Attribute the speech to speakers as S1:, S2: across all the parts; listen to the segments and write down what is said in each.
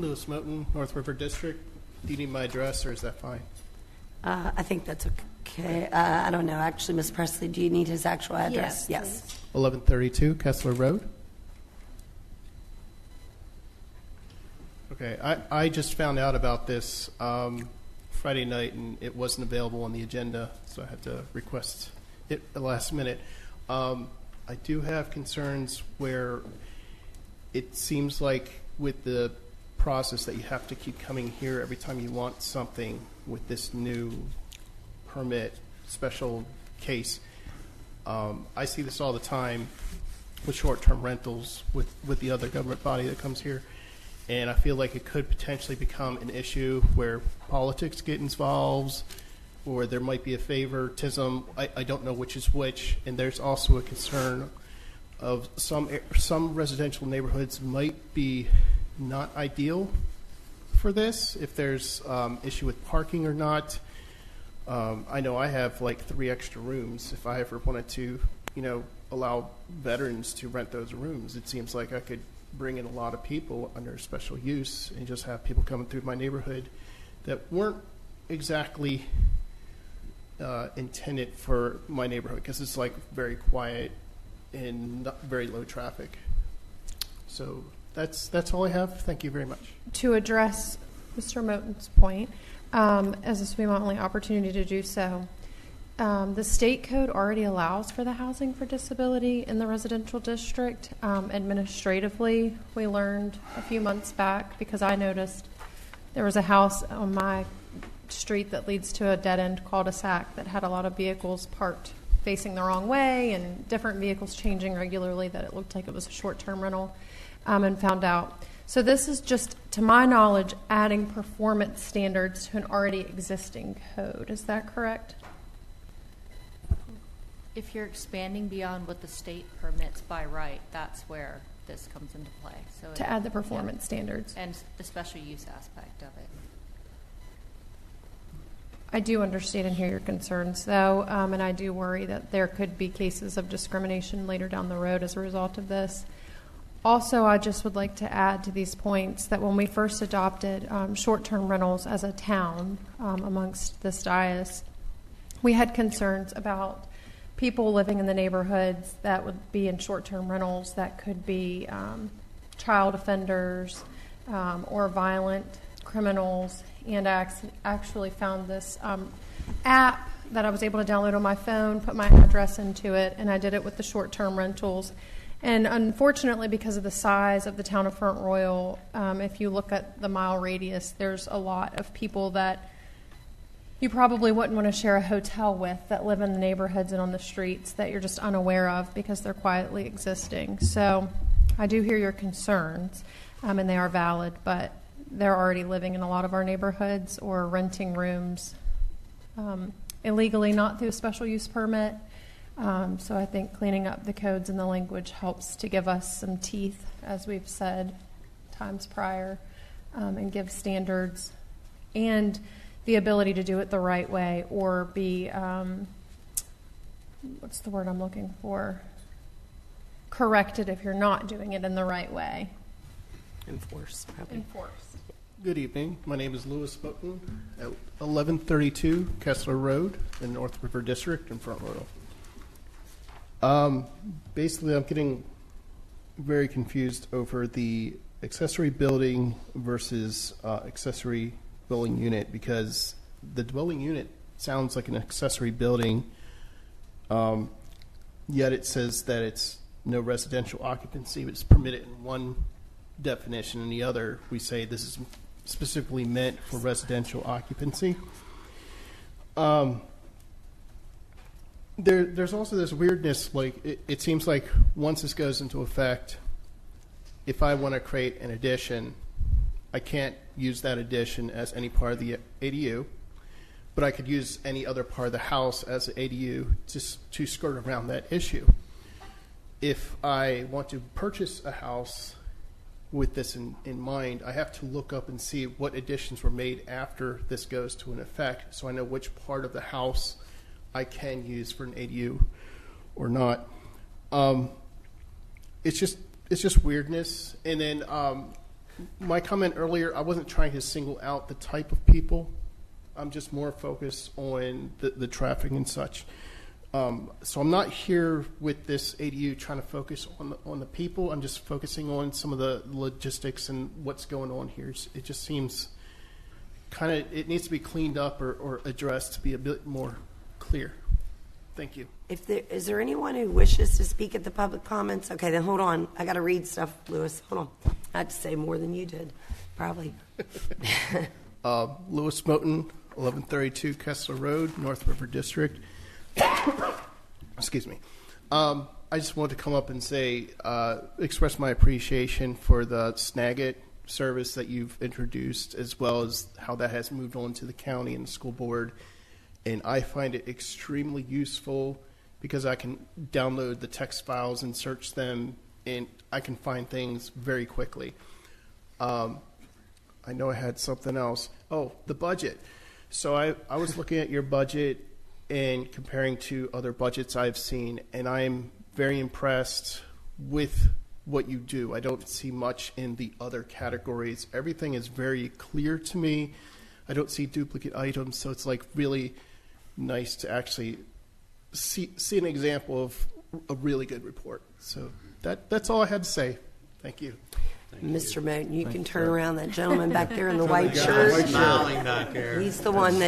S1: Lewis Moten, North River District. Do you need my address, or is that fine?
S2: I think that's okay. I don't know. Actually, Ms. Presley, do you need his actual address?
S3: Yes.
S1: 1132 Kessler Road. Okay, I just found out about this Friday night, and it wasn't available on the agenda, so I had to request it at the last minute. I do have concerns where it seems like with the process that you have to keep coming here every time you want something with this new permit special case. I see this all the time with short-term rentals with the other government body that comes here, and I feel like it could potentially become an issue where politics get involved, or there might be a favoritism. I don't know which is which, and there's also a concern of some residential neighborhoods might be not ideal for this, if there's issue with parking or not. I know I have like 3 extra rooms. If I ever wanted to, allow veterans to rent those rooms, it seems like I could bring in a lot of people under special use and just have people coming through my neighborhood that weren't exactly intended for my neighborhood, because it's like very quiet and not very low traffic. So that's all I have. Thank you very much.
S3: To address Mr. Moten's point, as this will be my only opportunity to do so, the state code already allows for the housing for disability in the residential district. Administratively, we learned a few months back, because I noticed there was a house on my street that leads to a dead-end cul-de-sac that had a lot of vehicles parked facing the wrong way and different vehicles changing regularly, that it looked like it was a short-term rental, and found out. So this is just, to my knowledge, adding performance standards to an already existing code. Is that correct?
S4: If you're expanding beyond what the state permits by right, that's where this comes into play. So
S3: to add the performance standards.
S4: And the special use aspect of it.
S3: I do understand and hear your concerns, though, and I do worry that there could be cases of discrimination later down the road as a result of this. Also, I just would like to add to these points that when we first adopted short-term rentals as a town amongst this dais, we had concerns about people living in the neighborhoods that would be in short-term rentals that could be child offenders or violent criminals. And I actually found this app that I was able to download on my phone, put my address into it, and I did it with the short-term rentals. And unfortunately, because of the size of the town of Front Royal, if you look at the mile radius, there's a lot of people that you probably wouldn't want to share a hotel with that live in the neighborhoods and on the streets that you're just unaware of because they're quietly existing. So I do hear your concerns, and they are valid, but they're already living in a lot of our neighborhoods or renting rooms illegally, not through a special use permit. So I think cleaning up the codes and the language helps to give us some teeth, as we've said times prior, and give standards and the ability to do it the right way, or be, what's the word I'm looking for? Corrected if you're not doing it in the right way.
S2: Enforce.
S1: Good evening. My name is Lewis Moten at 1132 Kessler Road in North River District in Front Royal. Basically, I'm getting very confused over the accessory building versus accessory dwelling unit, because the dwelling unit sounds like an accessory building, yet it says that it's no residential occupancy. It's permitted in one definition, and the other we say this is specifically meant for residential occupancy. There's also this weirdness, like it seems like once this goes into effect, if I want to create an addition, I can't use that addition as any part of the ADU, but I could use any other part of the house as an ADU to skirt around that issue. If I want to purchase a house with this in mind, I have to look up and see what additions were made after this goes to an effect, so I know which part of the house I can use for an ADU or not. It's just weirdness. And then my comment earlier, I wasn't trying to single out the type of people. I'm just more focused on the traffic and such. So I'm not here with this ADU trying to focus on the people. I'm just focusing on some of the logistics and what's going on here. It just seems kind of, it needs to be cleaned up or addressed to be a bit more clear. Thank you.
S2: Is there anyone who wishes to speak at the public comments? Okay, then hold on. I got to read stuff, Lewis. Hold on. I had to say more than you did, probably.
S1: Lewis Moten, 1132 Kessler Road, North River District. Excuse me. I just wanted to come up and say, express my appreciation for the Snagit service that you've introduced, as well as how that has moved on to the county and the school board. And I find it extremely useful because I can download the text files and search them, and I can find things very quickly. I know I had something else. Oh, the budget. So I was looking at your budget and comparing to other budgets I've seen, and I'm very impressed with what you do. I don't see much in the other categories. Everything is very clear to me. I don't see duplicate items, so it's like really nice to actually see an example of a really good report. So that's all I had to say. Thank you.
S2: Mr. Moten, you can turn around. That gentleman back there in the white shirt.
S5: Smiling back there.
S2: He's the one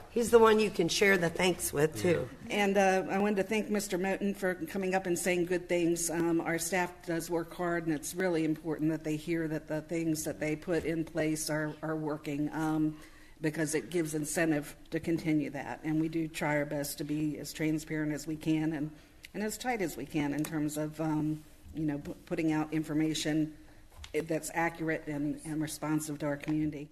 S2: he's the one you can share the thanks with, too.
S6: And I wanted to thank Mr. Moten for coming up and saying good things. Our staff does work hard, and it's really important that they hear that the things that they put in place are working, because it gives incentive to continue that. And we do try our best to be as transparent as we can and as tight as we can in terms of putting out information that's accurate and responsive to our community.